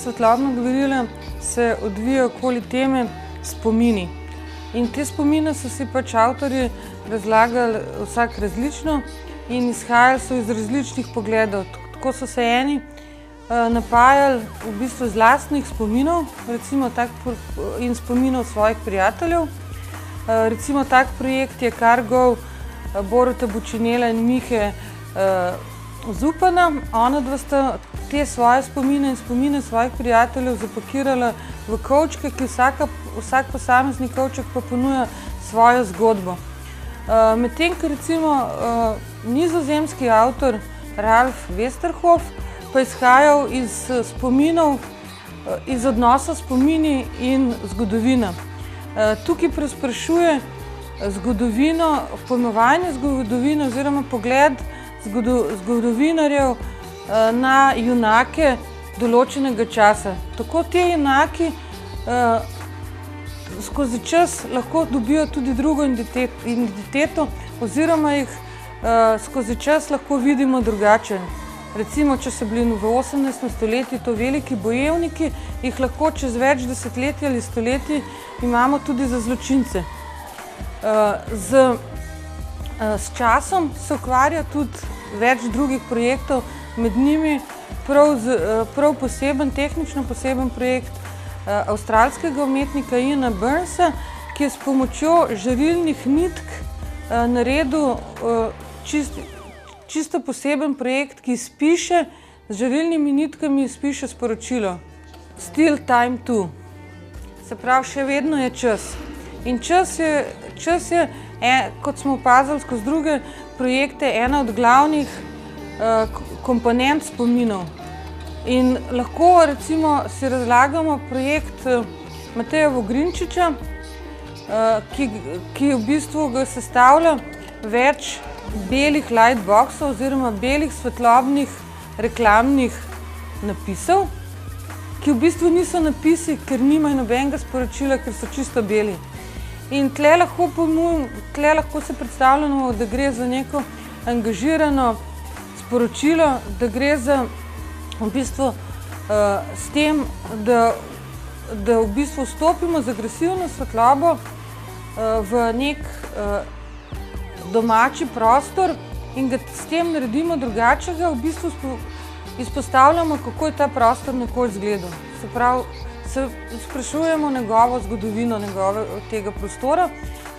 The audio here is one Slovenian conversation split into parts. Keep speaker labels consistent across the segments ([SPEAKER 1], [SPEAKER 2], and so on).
[SPEAKER 1] svetlobnega gverila se odvija okoli teme spomini. In te spomine so si pač avtorji razlagali vsak različno in izhajali so iz različnih pogledov. Tako so se eni napajali v bistvu z lastnih spominov, recimo in spominov svojih prijateljev. Recimo tak projekt je Kargov Boruta Bučinela in Mihe Zupana. Ona dva sta te svoje spomine in spomine svojih prijateljev zapakirala v kovčke, ki vsak posamezni kovček pa ponuja svojo zgodbo. Medtem, ko recimo nizozemski avtor Ralf Westerhof pa izhajal iz spominov, iz odnosa spomini in zgodovina. Tukaj preizprašuje zgodovino, pojmovanje zgodovine oziroma pogled zgodovinarjev na junake določenega časa. Tako te junaki skozi čas lahko dobijo tudi drugo identiteto oziroma jih skozi čas lahko vidimo drugače. Recimo, če so bili v 18. stoletju to veliki bojevniki, jih lahko čez več desetletij ali stoletij imamo tudi za zločince. S časom se ukvarja tudi več drugih projektov, med njimi prav poseben, tehnično poseben projekt avstralskega umetnika Iana Burnsa, ki je s pomočjo žarilnih nitk naredil čisto poseben projekt, ki spiše z žarilnimi nitkami sporočilo. Still time too. Se pravi, še vedno je čas. In čas je, kot smo opazili skozi druge projekte, ena od glavnih komponent spominov. In lahko recimo si razlagamo projekt Mateja Vogrinčiča, ki v bistvu ga sestavlja več belih lightboxov oziroma belih svetlobnih reklamnih napisov, ki v bistvu niso napisi, ker nimajo nobenega sporočila, ker so čisto beli. In tle lahko se predstavljamo, da gre za neko angažirano sporočilo, da gre za v bistvu s tem, da v bistvu vstopimo z agresivno svetlobo v nek domači prostor in ga s tem naredimo drugačnega, v bistvu izpostavljamo, kako je ta prostor nekoč izgledal. Se pravi, se sprašujemo njegovo zgodovino tega prostora,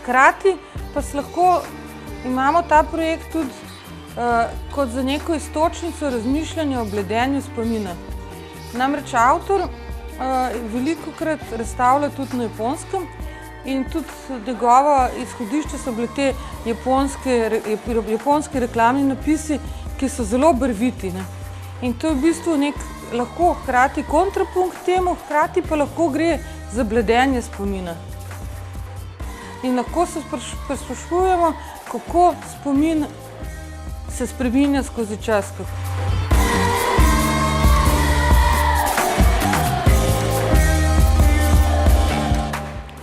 [SPEAKER 1] hkrati pa lahko imamo ta projekt tudi kot za neko iztočnico razmišljanja o bledenju spomina. Namreč avtor velikokrat razstavlja tudi na Japonskem in tudi njegova izhodišča so bile te japonski reklamni napisi, ki so zelo barviti. In to je v bistvu lahko hkrati kontrapunkt temu, hkrati pa lahko gre za bledenje spomina. In lahko se sprašujemo, kako spomin se spreminja skozi čas.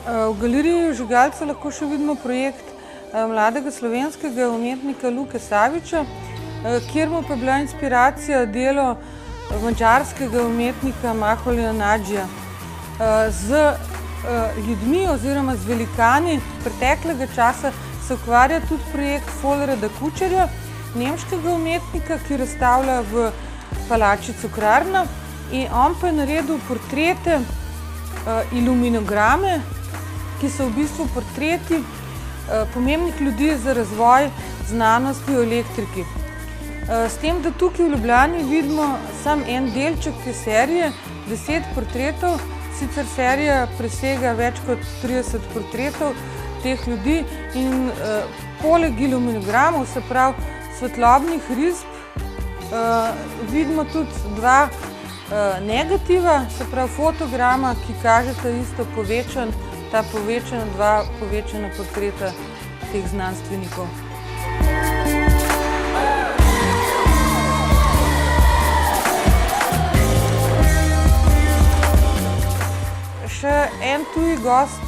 [SPEAKER 1] V galeriji Žigalca lahko še vidimo projekt mladega slovenskega umetnika Luke Saviča, kjer mu pa je bila inspiracija delo madžarskega umetnika Maholja Nadžija. Z ljudmi oziroma z velikani preteklega časa se ukvarja tudi projekt Folreda Kučerja, nemškega umetnika, ki razstavlja v palači Cukrarna, in on pa je naredil portrete, iluminograme, ki so v bistvu portreti pomembnih ljudi za razvoj znanosti o elektriki. S tem, da tukaj v Ljubljani vidimo samo en delček te serije, 10 portretov, sicer serija presega več kot 30 portretov teh ljudi in poleg iluminogramov, se pravi svetlobnih risb, vidimo tudi dva negativa, se pravi fotograma, ki kažeta isto dva povečana portreta teh znanstvenikov. Še en tuji gost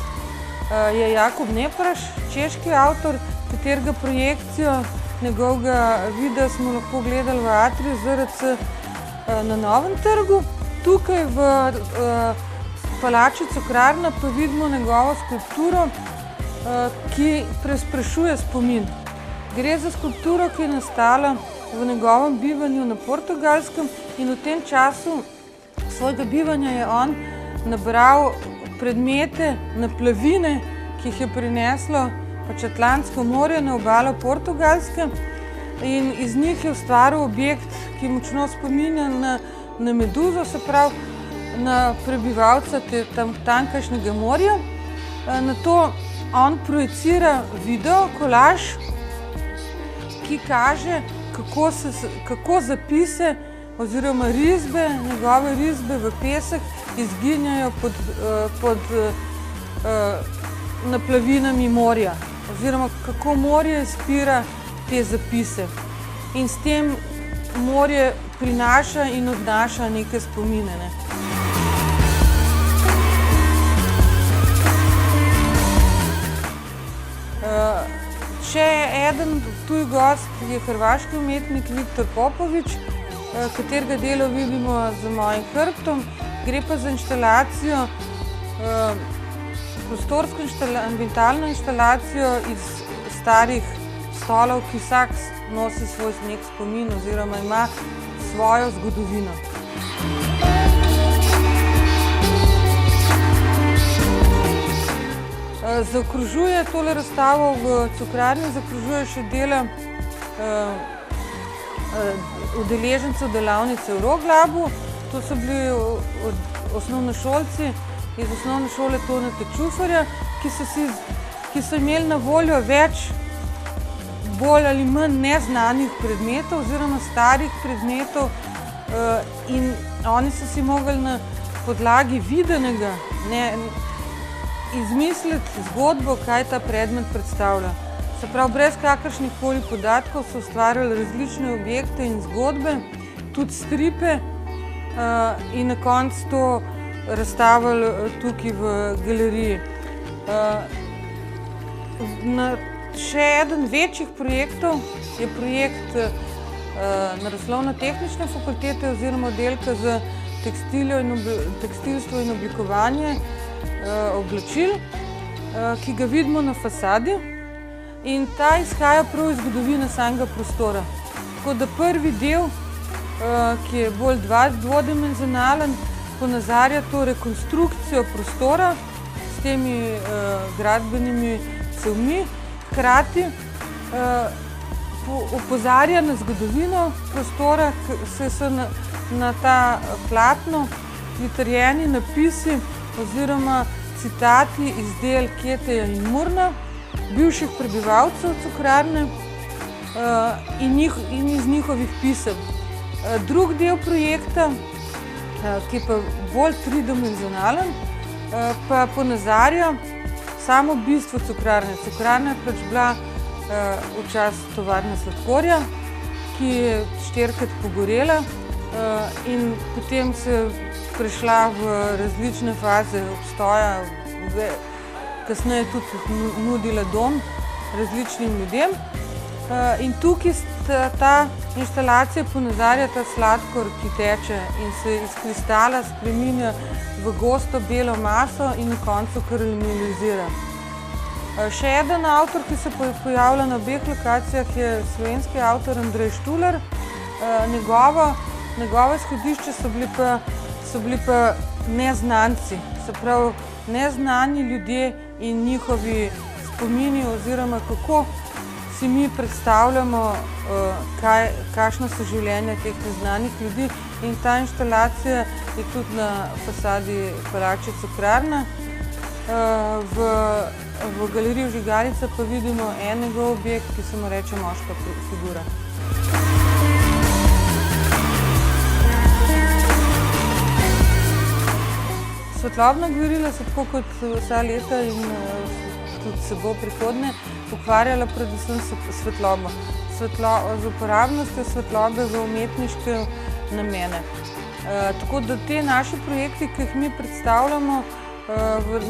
[SPEAKER 1] je Jakub Nepraš, češki avtor, katerega projekcijo njegovega videa smo lahko gledali v atriju ZRC na Novem trgu. Tukaj v palači Cukrarna pa vidimo njegovo skulpturo, ki presprašuje spomin. Gre za skulpturo, ki je nastala v njegovem bivanju na Portugalskem in v tem času svojega bivanja je on nabral predmete, naplavine, ki jih je prineslo Atlantsko morje na obalo Portugalske in iz njih je ustvaril objekt, ki močno spominja na meduzo, se pravi na prebivalca tamkajšnjega morja. Nato on projicira video, kolaž, ki kaže, kako zapise oziroma risbe, njegove risbe v pesek izginjajo pod naplavinami morja oziroma kako morje izpira te zapise in s tem morje prinaša in odnaša neke spomine. Še eden tuj gost je hrvaški umetnik Viktor Popović, katerega delo vidimo za mojim hrbtom. Gre pa za inštalacijo, prostorsko ambientalno inštalacijo iz starih stolov, ki vsak nosi svoj nek spomin oziroma ima svojo zgodovino. Zaokrožuje tole razstavo v Cukrarni, zaokrožuje še dela udeležencev delavnice v Roglabu. To so bili osnovnošolci iz osnovne šole Toneta Čufarja, ki so imeli na voljo več bolj ali manj neznanih predmetov oziroma starih predmetov in oni so si mogli na podlagi videnega izmisliti zgodbo, kaj ta predmet predstavlja. Se pravi, brez kakršnih koli podatkov so ustvarjali različne objekte in zgodbe, tudi stripe in na koncu to razstavili tukaj v galeriji. Še eden večjih projektov je projekt Naravoslovno-tehnične fakultete oziroma oddelka za tekstilstvo in oblikovanje oblačil, ki ga vidimo na fasadi in ta izhaja prav iz zgodovine samega prostora. Tako da prvi del, ki je bolj dvodimenzionalen, ponazarja to rekonstrukcijo prostora s temi gradbenimi cevmi, hkrati opozarja na zgodovino prostora, saj so na ta platno pritrjeni napisi oziroma citati iz del Keteja in Murna, bivših prebivalcev Cukrarne in iz njihovih pisem. Drug del projekta, ki je pa bolj tridimenzionalen, pa ponazarja samo bistvo Cukrarne. Cukrarna je pač bila včasih tovarna sladkorja, ki je 4-krat pogorela in potem se prešla v različne faze obstoja, kasneje tudi nudila dom različnim ljudem. In tukaj ta inštalacija ponazarja ta sladkor, ki teče in se iz kristala spreminja v gosto belo maso in na koncu karamelizira. Še eden avtor, ki se pojavlja na obeh lokacijah, je slovenski avtor Andrej Štular. Njegove izhodišče so bili pa neznanci, se pravi neznani ljudje in njihovi spomini oziroma kako si mi predstavljamo, kakšna so življenja teh neznanih ljudi. In ta inštalacija je tudi na fasadi palače Cukrarna. V galeriji Vžigalica pa vidimo enega objekta, ki se mu reče moška figura. Svetlobna gverila se tako kot vsa leta in tudi se bo prihodnje ukvarjala predvsem s svetlobo. Z uporabnostjo svetlobe v umetniške namene. Tako da te naši projekti, ki jih mi predstavljamo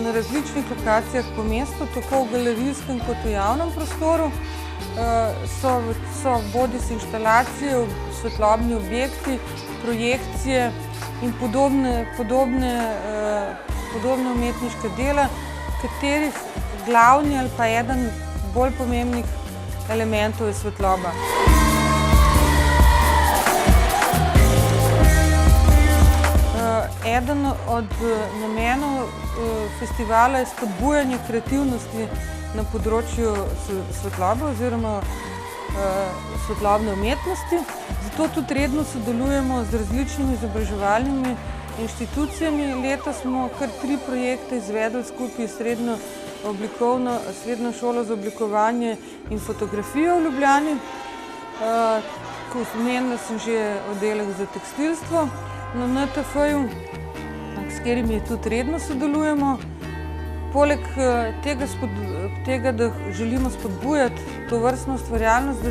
[SPEAKER 1] na različnih lokacijah po mestu, tako v galerijskem kot v javnem prostoru, so bodisi inštalacije, svetlobni objekti, projekcije in podobne umetniške dela, katerih glavni ali pa eden bolj pomembnih elementov je svetloba. Eden od namenov festivala je spodbujanje kreativnosti na področju svetlobe oziroma svetlobne umetnosti. Zato tudi redno sodelujemo z različnimi izobraževalnimi inštitucijami. Letos smo kar 3 projekte izvedli skupaj s Srednjo šolo za oblikovanje in fotografijo v Ljubljani. Omenila sem že oddelek za tekstilstvo na NTF-ju, s katerimi tudi redno sodelujemo. Poleg tega, da želimo spodbujati tovrstno ustvarjalnost, da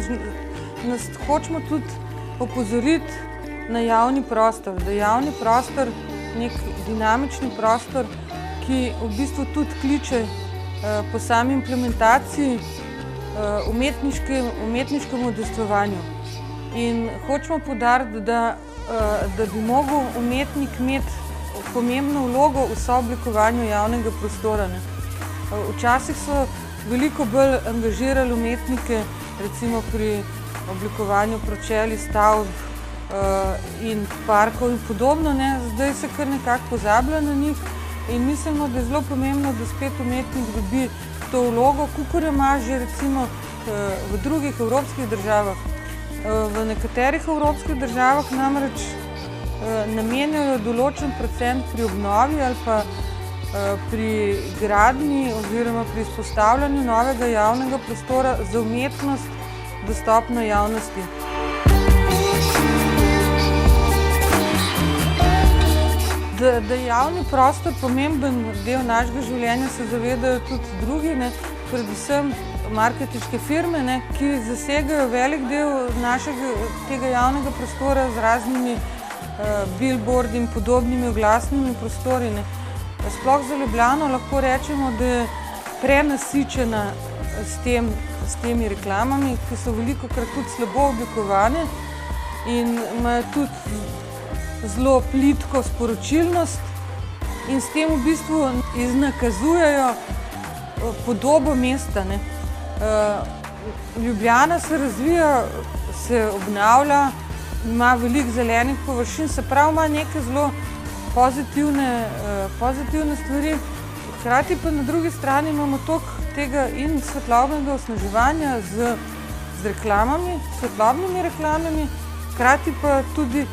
[SPEAKER 1] nas hočemo tudi opozoriti na javni prostor, da je javni prostor nek dinamični prostor, ki v bistvu tudi kliče po sami implementaciji umetniškemu udejstvovanju. In hočemo poudariti, da bi mogel umetnik imeti pomembno vlogo v sooblikovanju javnega prostora. Včasih so veliko bolj angažirali umetnike, recimo pri oblikovanju pročelij, stavb in parkov in podobno. Zdaj se kar nekako pozablja na njih in mislimo, da je zelo pomembno, da spet umetnik dobi to vlogo, kakor jo ima že recimo v drugih evropskih državah. V nekaterih evropskih državah namreč namenjajo določen procent pri obnovi ali pa pri gradnji oziroma pri izpostavljanju novega javnega prostora za umetnost dostopno javnosti. Da je javni prostor pomemben del našega življenja, se zavedajo tudi drugi, predvsem marketinške firme, ki zasegajo velik del tega javnega prostora z raznimi billboardi in podobnimi oglasnimi prostori. Sploh za Ljubljano lahko rečemo, da je prenasičena s temi reklamami, ki so velikokrat tudi slabo oblikovane in imajo tudi zelo plitko sporočilnost in s tem v bistvu iznakazujejo podobo mesta. Ljubljana se razvija, se obnavlja, ima veliko zelenih površin, se pravi, ima neke zelo pozitivne stvari. Hkrati pa na drugi strani imamo toliko tega in svetlobnega osnaževanja z reklamami, svetlobnimi reklamami, hkrati pa tudi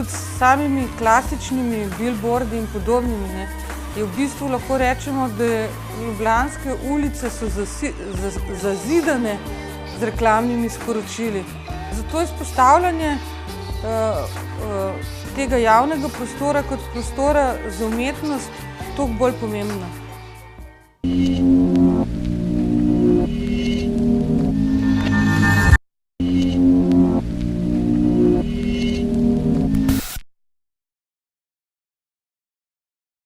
[SPEAKER 1] s samimi klasičnimi billboardi in podobnimi. V bistvu lahko rečemo, da ljubljanske ulice so zazidane z reklamnimi sporočili. Zato je izpostavljanje tega javnega prostora kot prostora za umetnost toliko bolj pomembno.